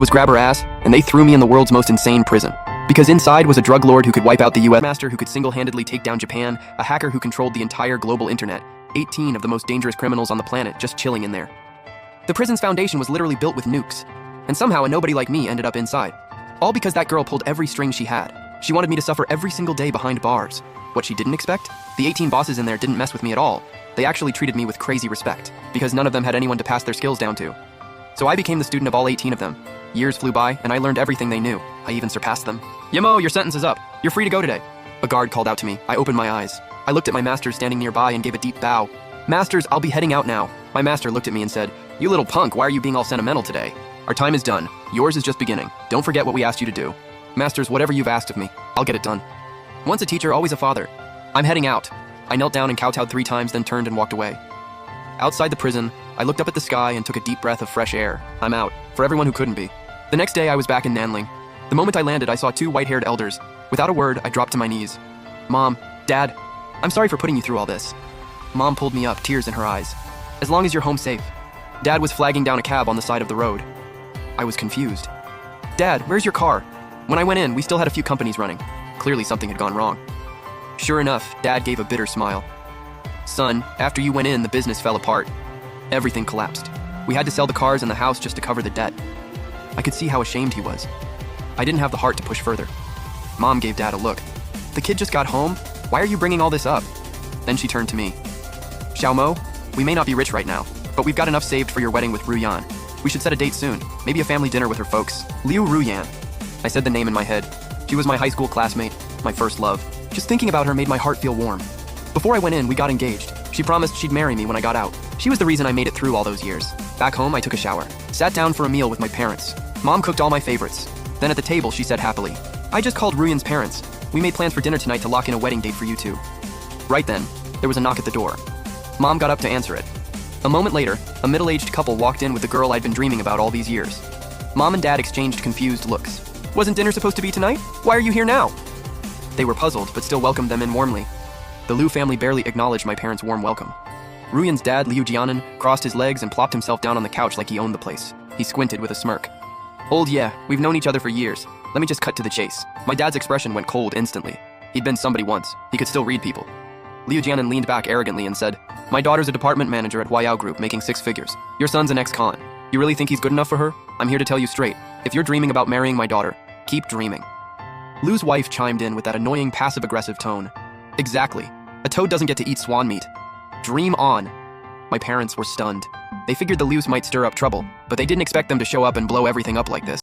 was grab her ass, and they threw me in the world's most insane prison. Because inside was a drug lord who could wipe out the US master who could single-handedly take down Japan, a hacker who controlled the entire global internet, 18 of the most dangerous criminals on the planet just chilling in there. The prison's foundation was literally built with nukes, and somehow a nobody like me ended up inside. All because that girl pulled every string she had. She wanted me to suffer every single day behind bars. What she didn't expect? The 18 bosses in there didn't mess with me at all. They actually treated me with crazy respect, because none of them had anyone to pass their skills down to. So I became the student of all 18 of them. Years flew by, and I learned everything they knew. I even surpassed them. Yamo, your sentence is up. You're free to go today. A guard called out to me. I opened my eyes. I looked at my master standing nearby and gave a deep bow. Masters, I'll be heading out now. My master looked at me and said, "You little punk, why are you being all sentimental today? Our time is done. Yours is just beginning. Don't forget what we asked you to do." Masters, whatever you've asked of me, I'll get it done. Once a teacher, always a father. I'm heading out. I knelt down and kowtowed 3 times, then turned and walked away. Outside the prison, I looked up at the sky and took a deep breath of fresh air. I'm out, for everyone who couldn't be. The next day, I was back in Nanling. The moment I landed, I saw 2 white-haired elders. Without a word, I dropped to my knees. "Mom, Dad, I'm sorry for putting you through all this." Mom pulled me up, tears in her eyes. "As long as you're home safe." Dad was flagging down a cab on the side of the road. I was confused. "Dad, where's your car?" When I went in, we still had a few companies running. Clearly something had gone wrong. Sure enough, Dad gave a bitter smile. "Son, after you went in, the business fell apart. Everything collapsed. We had to sell the cars and the house just to cover the debt." I could see how ashamed he was. I didn't have the heart to push further. Mom gave Dad a look. "The kid just got home? Why are you bringing all this up?" Then she turned to me. "Xiaomo, we may not be rich right now, but we've got enough saved for your wedding with Ruyan. We should set a date soon, maybe a family dinner with her folks." Liu Ruyan. I said the name in my head. She was my high school classmate, my first love. Just thinking about her made my heart feel warm. Before I went in, we got engaged. She promised she'd marry me when I got out. She was the reason I made it through all those years. Back home, I took a shower. Sat down for a meal with my parents. Mom cooked all my favorites. Then at the table, she said happily, "I just called Ruyan's parents. We made plans for dinner tonight to lock in a wedding date for you two." Right then, there was a knock at the door. Mom got up to answer it. A moment later, a middle-aged couple walked in with the girl I'd been dreaming about all these years. Mom and Dad exchanged confused looks. "Wasn't dinner supposed to be tonight? Why are you here now?" They were puzzled, but still welcomed them in warmly. The Liu family barely acknowledged my parents' warm welcome. Ruyan's dad, Liu Jianan, crossed his legs and plopped himself down on the couch like he owned the place. He squinted with a smirk. "Old, yeah, we've known each other for years. Let me just cut to the chase." My dad's expression went cold instantly. He'd been somebody once. He could still read people. Liu Jianan leaned back arrogantly and said, "My daughter's a department manager at Huayao Group making 6 figures. Your son's an ex-con. You really think he's good enough for her? I'm here to tell you straight. If you're dreaming about marrying my daughter, keep dreaming." Liu's wife chimed in with that annoying passive-aggressive tone. "Exactly. A toad doesn't get to eat swan meat. Dream on." My parents were stunned. They figured the Lius might stir up trouble, but they didn't expect them to show up and blow everything up like this.